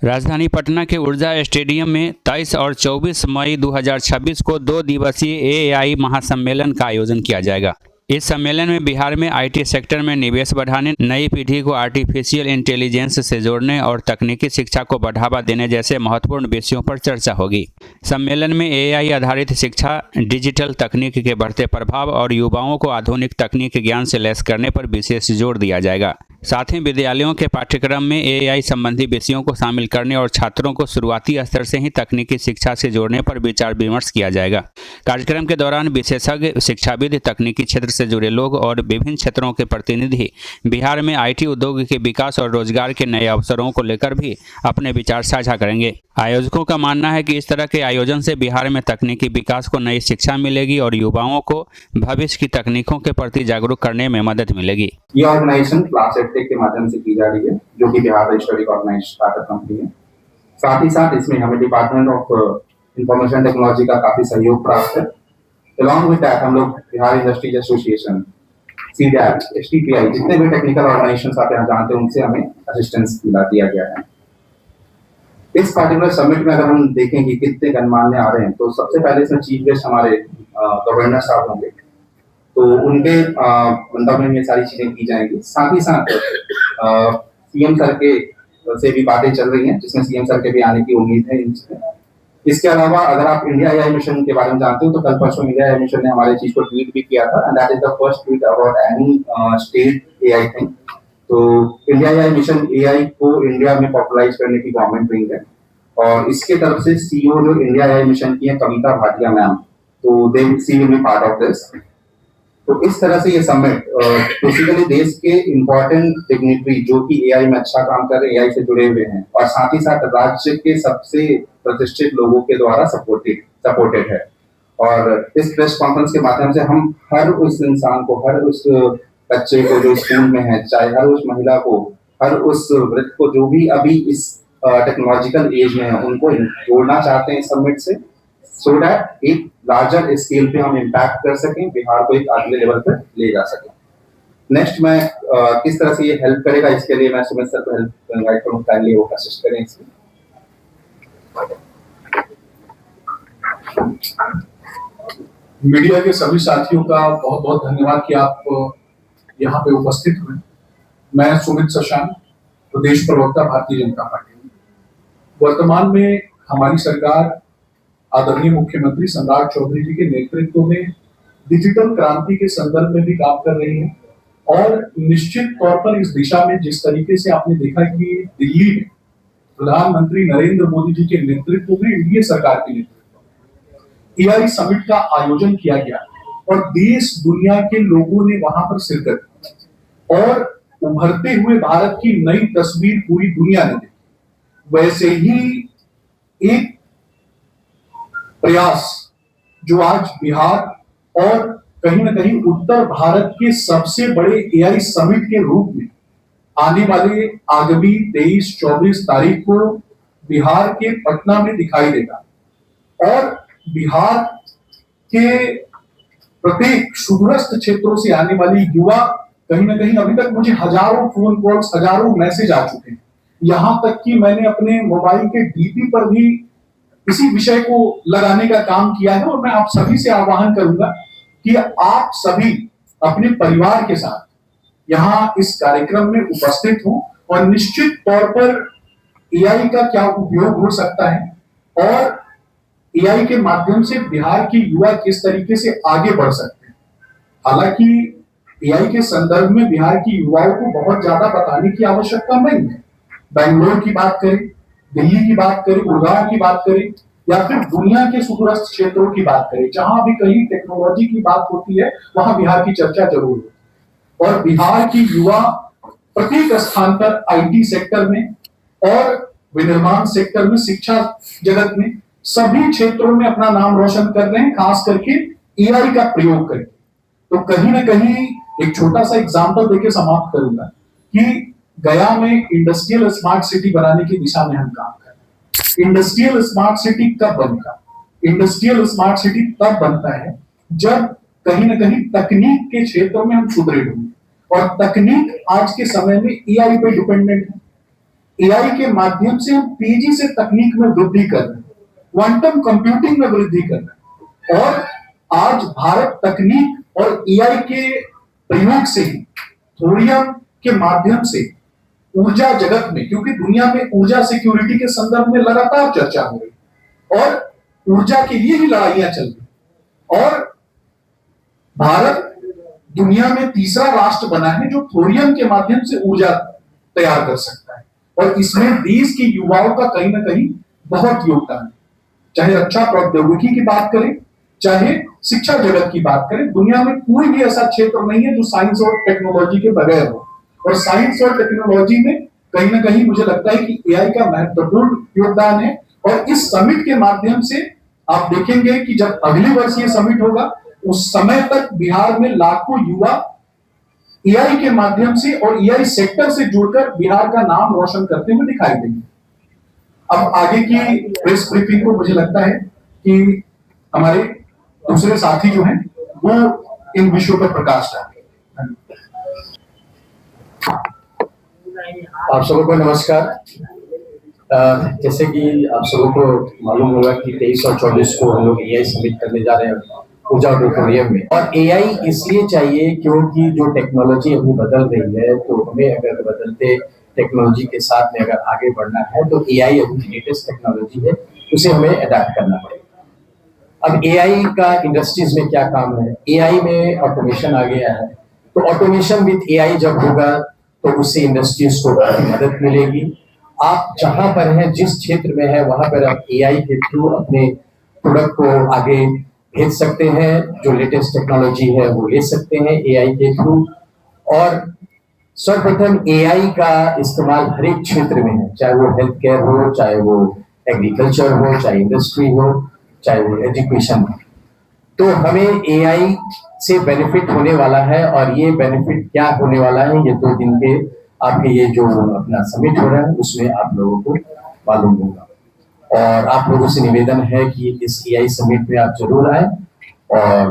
राजधानी पटना के ऊर्जा स्टेडियम में 23 और 24 मई 2026 को 2 दिवसीय एआई महासम्मेलन का आयोजन किया जाएगा। इस सम्मेलन में बिहार में आईटी सेक्टर में निवेश बढ़ाने, नई पीढ़ी को आर्टिफिशियल इंटेलिजेंस से जोड़ने और तकनीकी शिक्षा को बढ़ावा देने जैसे महत्वपूर्ण विषयों पर चर्चा होगी। सम्मेलन में एआई आधारित शिक्षा, डिजिटल तकनीक के बढ़ते प्रभाव और युवाओं को आधुनिक तकनीक ज्ञान से लैस करने पर विशेष जोर दिया जाएगा। साथ ही विद्यालयों के पाठ्यक्रम में एआई संबंधी विषयों को शामिल करने और छात्रों को शुरुआती स्तर से ही तकनीकी शिक्षा से जोड़ने पर विचार विमर्श किया जाएगा। कार्यक्रम के दौरान विशेषज्ञ, शिक्षाविद, तकनीकी क्षेत्र से जुड़े लोग और विभिन्न क्षेत्रों के प्रतिनिधि बिहार में आईटी उद्योग के विकास और रोजगार के नए अवसरों को लेकर भी अपने विचार साझा करेंगे। आयोजकों का मानना है कि इस तरह के आयोजन से बिहार में तकनीकी विकास को नई शिक्षा मिलेगी और युवाओं को भविष्य की तकनीकों के प्रति जागरूक करने में मदद मिलेगी। ये ऑर्गेनाइजेशन क्लास एडटेक के माध्यम से की जा रही है, जो कि Bihar registered recognised startup company है। साथ ही साथ इसमें हमें डिपार्टमेंट ऑफ इंफॉर्मेशन टेक्नोलॉजी का काफी सहयोग प्राप्त है। अलॉन्ग विद दैट हम लोग बिहार इंडस्ट्रीज एसोसिएशन, सीडैप, एचटीपीआई, जितने भी टेक्निकल ऑर्गेनाइजेशंस आप यहाँ जानते हैं, उनसे हमें असिस्टेंस दिया गया है। इस पार्टिकुलर समिट में अगर हम देखें कि कितने गणमान्य आ रहे हैं, तो सबसे पहले इसमें चीफ गेस्ट हमारे गवर्नर साहब होंगे, तो उनके मंतव्य में ये सारी चीजें की जाएंगी। साथ ही साथ सीएम सर के से भी बातें चल रही हैं, जिसमें सीएम सर के भी आने की उम्मीद है। इसके अलावा अगर आप इंडिया एआई मिशन के बारे में जानते हो, तो कल परसों इंडिया एआई मिशन ने हमारे चीफ को ट्वीट भी किया था, and that is the first tweet about any state AI thing. तो इंडिया एआई मिशन एआई को इंडिया में पॉपुलराइज करने की गवर्नमेंट विंग है, और इसके तरफ से सीईओ जो इंडिया एआई मिशन की है, कविता भाटिया मैम, तो they will be part of this. तो इस तरह से ये समिट बेसिकली देश के इम्पोर्टेंट डिग्निटरी जो कि एआई में अच्छा काम कर रहे हैं, एआई से जुड़े हुए हैं, और साथ ही साथ राज्य के सबसे प्रतिष्ठित लोगों के द्वारा सपोर्टेड है। और इस प्रेस कॉन्फ्रेंस के माध्यम से हम हर उस इंसान को, हर उस बच्चे को जो स्कूल में है, चाहे हर उस महिला को, हर उस वृद्ध को जो भी अभी इस टेक्नोलॉजिकल एज में है, उनको जोड़ना चाहते हैं समिट से, सो दैट एक लार्जर स्केल पे हम इम्पैक्ट कर सकें, बिहार को एक अगले लेवल पर ले जा सकें। नेक्स्ट मैं किस तरह से ये हेल्प करेगा, इसके लिए मैं सुमित सर को हेल्प इनवाइट करूँ, काइंडली वो असिस्ट करें इसमें। मीडिया के सभी साथियों का बहुत बहुत धन्यवाद कि आप यहाँ पे उपस्थित हुए। मैं सुमित शशांक, प्रदेश प्रवक्ता, भारतीय जनता पार्टी। वर्तमान में हमारी सरकार आदरणीय मुख्यमंत्री सम्राट चौधरी जी के नेतृत्व में डिजिटल क्रांति के संदर्भ में भी काम कर रही है, और निश्चित तौर पर इस दिशा में जिस तरीके से आपने देखा कि दिल्ली में प्रधानमंत्री नरेंद्र मोदी जी के नेतृत्व में, एनडीए सरकार के नेतृत्व में एआई समिट का आयोजन किया गया, और देश दुनिया के लोगों ने वहां पर शिरकत की, और उभरते हुए भारत की नई तस्वीर पूरी दुनिया ने देखी। वैसे ही एक प्रयास जो आज बिहार और कहीं ना कहीं उत्तर भारत के सबसे बड़े एआई समिट के रूप में आने वाले आगामी 23-24 तारीख को बिहार के पटना में दिखाई देगा, और बिहार के प्रत्येक सुदूरस्थ क्षेत्रों से आने वाली युवा, कहीं ना कहीं अभी तक मुझे हजारों फोन कॉल्स, हजारों मैसेज आ चुके हैं, यहां तक कि मैंने अपने मोबाइल के डीपी पर भी इसी विषय को लगाने का काम किया है। और मैं आप सभी से आह्वान करूंगा कि आप सभी अपने परिवार के साथ यहाँ इस कार्यक्रम में उपस्थित हों, और निश्चित तौर पर एआई का क्या उपयोग हो सकता है, और एआई के माध्यम से बिहार की युवा किस तरीके से आगे बढ़ सकते हैं। हालांकि एआई के संदर्भ में बिहार की युवाओं को बहुत ज्यादा बताने की आवश्यकता नहीं है। बेंगलोर की बात करें, दिल्ली की बात करें, गुड़गांव की बात करें, या फिर दुनिया के सुदूरस्थ क्षेत्रों की बात करें, जहां भी कहीं टेक्नोलॉजी की बात होती है, वहां बिहार की चर्चा जरूर होती है। और बिहार की युवा प्रत्येक स्थान पर आईटी सेक्टर में और विनिर्माण सेक्टर में, शिक्षा जगत में, सभी क्षेत्रों में अपना नाम रोशन कर रहे हैं, खास करके एआई का प्रयोग करके। तो कहीं ना कहीं एक छोटा सा एग्जाम्पल देके समाप्त करूंगा कि गया में इंडस्ट्रियल स्मार्ट सिटी बनाने की दिशा में हम काम कर रहे हैं। इंडस्ट्रियल स्मार्ट सिटी कब बनेगा? इंडस्ट्रियल स्मार्ट सिटी तब बनता है जब कहीं ना कहीं तकनीक के क्षेत्र में हम सुदृढ़ होंगे, और तकनीक आज के समय में एआई पे डिपेंडेंट है। एआई के माध्यम से हम तेजी से तकनीक में वृद्धि कर रहे हैं, क्वांटम कंप्यूटिंग में वृद्धि कर रहे हैं, और आज भारत तकनीक और एआई के प्रयोग से ही थोरियम के माध्यम से ऊर्जा जगत में, क्योंकि दुनिया में ऊर्जा सिक्योरिटी के संदर्भ में लगातार चर्चा हो रही और ऊर्जा के लिए ही लड़ाइयां चल रही, और भारत दुनिया में तीसरा राष्ट्र बना है जो थोरियम के माध्यम से ऊर्जा तैयार कर सकता है, और इसमें देश के युवाओं का कहीं ना कहीं बहुत योगदान है। चाहे रक्षा प्रौद्योगिकी की बात करें, चाहे शिक्षा जगत की बात करें, दुनिया में कोई भी ऐसा क्षेत्र नहीं है जो साइंस और टेक्नोलॉजी के बगैर हो, और साइंस और टेक्नोलॉजी में कहीं ना कहीं मुझे लगता है कि एआई का महत्वपूर्ण योगदान है। और इस समिट के माध्यम से आप देखेंगे कि जब अगले वर्ष ये समिट होगा, उस समय तक बिहार में लाखों युवा एआई के माध्यम से और एआई सेक्टर से जुड़कर बिहार का नाम रोशन करते हुए दिखाई देंगे। अब आगे की प्रेस ब्रीफिंग को मुझे लगता है कि हमारे दूसरे साथी जो हैं वो इन विषयों पर प्रकाश डालेंगे। आप सबों को नमस्कार। जैसे कि आप सबों को मालूम होगा कि 23 और 24 को हम लोग एआई समिट करने जा रहे हैं ऊर्जा ऑडिटोरियम में, और एआई इसलिए चाहिए क्योंकि जो टेक्नोलॉजी अभी बदल रही है, तो हमें अगर बदलते टेक्नोलॉजी के साथ में अगर आगे बढ़ना है तो एआई अभी लेटेस्ट टेक्नोलॉजी है, उसे हमें अडॉप्ट करना पड़ेगा। अब एआई का इंडस्ट्रीज में क्या काम है, एआई में ऑटोमेशन आ गया है, तो ऑटोमेशन विद एआई जब होगा तो उससे इंडस्ट्रीज को मदद मिलेगी। आप जहां पर हैं, जिस क्षेत्र में है, वहां पर आप एआई के थ्रू अपने प्रोडक्ट को आगे भेज सकते हैं, जो लेटेस्ट टेक्नोलॉजी है वो ले सकते हैं एआई के थ्रू। और सर्वप्रथम एआई का इस्तेमाल हर एक क्षेत्र में है, चाहे वो हेल्थ केयर हो, चाहे वो एग्रीकल्चर हो, चाहे इंडस्ट्री हो, चाहे वो एजुकेशन हो। तो हमें एआई से बेनिफिट होने वाला है, और ये बेनिफिट क्या होने वाला है ये 2 दिन के आपके ये जो अपना समिट हो रहा है उसमें आप लोगों को मालूम होगा। और आप लोगों से निवेदन है कि इस एआई समिट में आप जरूर आए और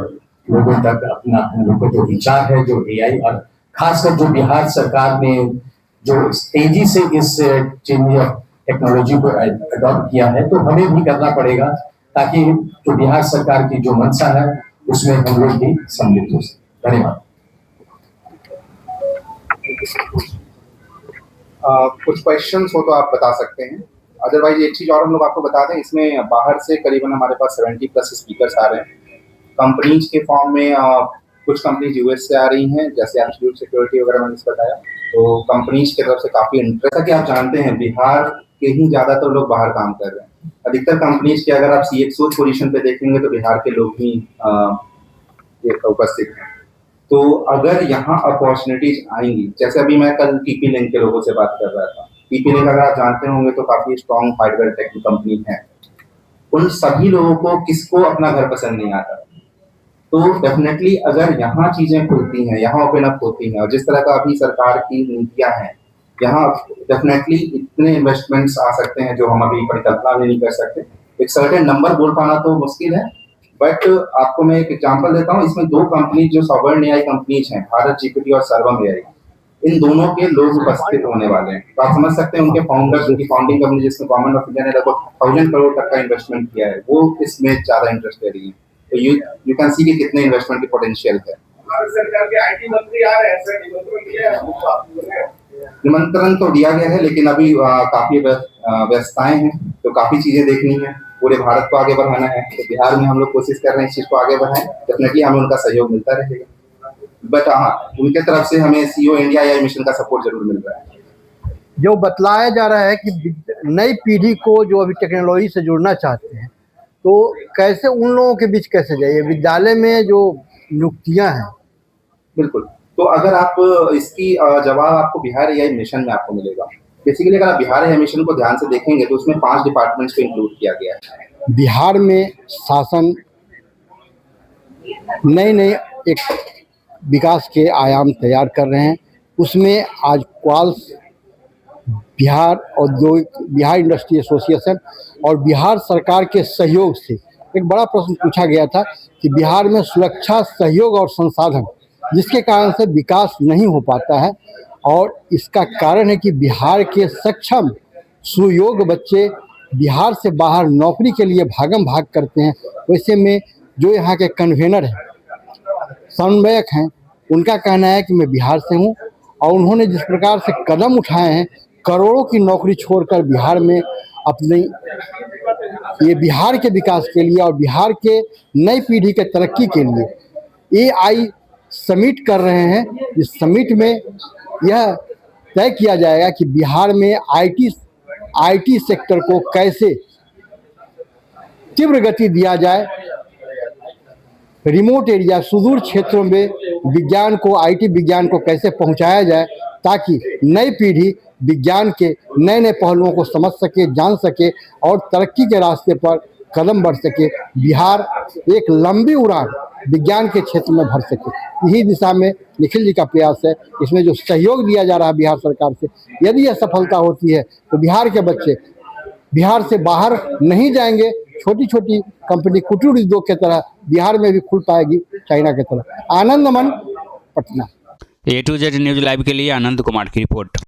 लोगों तक अपना हम लोगों का जो विचार है, जो एआई और खासकर जो बिहार सरकार ने जो तेजी से इस चेंज टेक्नोलॉजी को अडॉप्ट किया है, तो हमें भी करना पड़ेगा, ताकि जो बिहार सरकार की जो मंशा है उसमें हम लोग भी सम्मिलित हो सके। धन्यवाद। कुछ क्वेश्चंस हो तो आप बता सकते हैं, अदरवाइज एक चीज और हम लोग आपको बता दें, इसमें बाहर से करीबन हमारे पास 70+ स्पीकर्स आ रहे हैं कंपनीज के फॉर्म में। कुछ कंपनीज यूएस से आ रही हैं, जैसे एब्सोल्यूट सिक्योरिटी वगैरह मैंने बताया, तो कंपनीज की तरफ से काफी इंटरेस्ट है। कि आप जानते हैं बिहार के ही ज्यादातर लोग बाहर काम कर रहे हैं, अधिकतर कंपनीज के अगर आप सीएक्सओ पोजीशन पे देखेंगे तो बिहार के लोग ही उपस्थित हैं। तो अगर यहाँ अपॉर्चुनिटीज आएंगी, जैसे अभी मैं कल टीपी लिंक के लोगों से बात कर रहा था, टीपी लिंक अगर आप जानते होंगे तो काफी स्ट्रॉन्ग हार्डवेयर टेक कंपनी है, उन सभी लोगों को किसको अपना घर पसंद नहीं आता। तो डेफिनेटली अगर यहाँ चीजें खुलती हैं, यहाँ ओपन अप होती हैं, और जिस तरह का अभी सरकार की नीतियां हैं, यहाँ डेफिनेटली इतने इन्वेस्टमेंट्स आ सकते हैं जो हम अभी परिकल्पना भी नहीं कर सकते। एक सर्टेन नंबर बोल पाना तो मुश्किल है, बट आपको मैं एक एग्जांपल देता हूँ। इसमें 2 कंपनी जो सॉवरेन एआई कंपनीज हैं, भारत जीपीटी और सर्वम एआई, इन दोनों के लोग उपस्थित होने वाले हैं। तो आप समझ सकते हैं उनके फाउंडर्स, उनकी फाउंडिंग कंपनी जिसमें गवर्नमेंट ऑफ इंडिया ने लगभग 1000 करोड़ तक का इन्वेस्टमेंट किया है, वो इसमें ज्यादा इंटरेस्ट ले रही है। तो यू कैन सी कि कितने इन्वेस्टमेंट की पोटेंशियल है। सरकार के आईटी मंत्री आ रहे हैं, सर निमंत्रण तो दिया गया है, लेकिन अभी काफी व्यस्तताएं हैं, तो काफी चीजें देखनी है, पूरे भारत को आगे बढ़ाना है। तो बिहार में हम लोग कोशिश कर रहे हैं इस चीज को आगे बढ़ाएं, डेफिनेटली हमें उनका सहयोग मिलता रहेगा। बट हाँ, उनके तरफ से हमें सीओ इंडिया एआई मिशन का सपोर्ट जरूर मिल रहा है। जो बतलाया जा रहा है कि नई पीढ़ी को जो अभी टेक्नोलॉजी से जुड़ना चाहते हैं, तो कैसे उन लोगों के बीच कैसे जाइए, विद्यालय में जो नियुक्तियां हैं। बिल्कुल, तो अगर आप इसकी जवाब आपको बिहार एआई मिशन में आपको मिलेगा। बेसिकली अगर आप बिहार एआई मिशन को ध्यान से देखेंगे तो उसमें 5 डिपार्टमेंट्स को इंक्लूड किया गया है। बिहार में शासन नए एक विकास के आयाम तैयार कर रहे हैं, उसमें आज क्वाल्स, बिहार औद्योगिक, बिहार इंडस्ट्री एसोसिएशन और बिहार सरकार के सहयोग से एक बड़ा प्रश्न पूछा गया था कि बिहार में सुरक्षा, सहयोग और संसाधन जिसके कारण से विकास नहीं हो पाता है, और इसका कारण है कि बिहार के सक्षम सुयोग्य बच्चे बिहार से बाहर नौकरी के लिए भागम भाग करते हैं। वैसे में जो यहाँ के कन्वेनर हैं, समन्वयक हैं, उनका कहना है कि मैं बिहार से हूँ और उन्होंने जिस प्रकार से कदम उठाए हैं, करोड़ों की नौकरी छोड़कर बिहार में अपनी ये बिहार के विकास के लिए और बिहार के नई पीढ़ी के तरक्की के लिए AI समिट कर रहे हैं। इस समिट में यह तय किया जाएगा कि बिहार में IT सेक्टर को कैसे तीव्र गति दिया जाए, रिमोट एरिया सुदूर क्षेत्रों में विज्ञान को IT विज्ञान को कैसे पहुंचाया जाए, ताकि नई पीढ़ी विज्ञान के नए नए पहलुओं को समझ सके, जान सके और तरक्की के रास्ते पर कदम बढ़ सके। बिहार एक लंबी उड़ान विज्ञान के क्षेत्र में भर सके, यही दिशा में निखिल जी का प्रयास है। इसमें जो सहयोग दिया जा रहा है बिहार सरकार से, यदि यह सफलता होती है तो बिहार के बच्चे बिहार से बाहर नहीं जाएंगे। छोटी छोटी कंपनी कुटीर उद्योग की तरह बिहार में भी खुल पाएगी, चाइना की तरह। Anand Aman, Patna. A to Z news live के लिए आनंद कुमार की रिपोर्ट।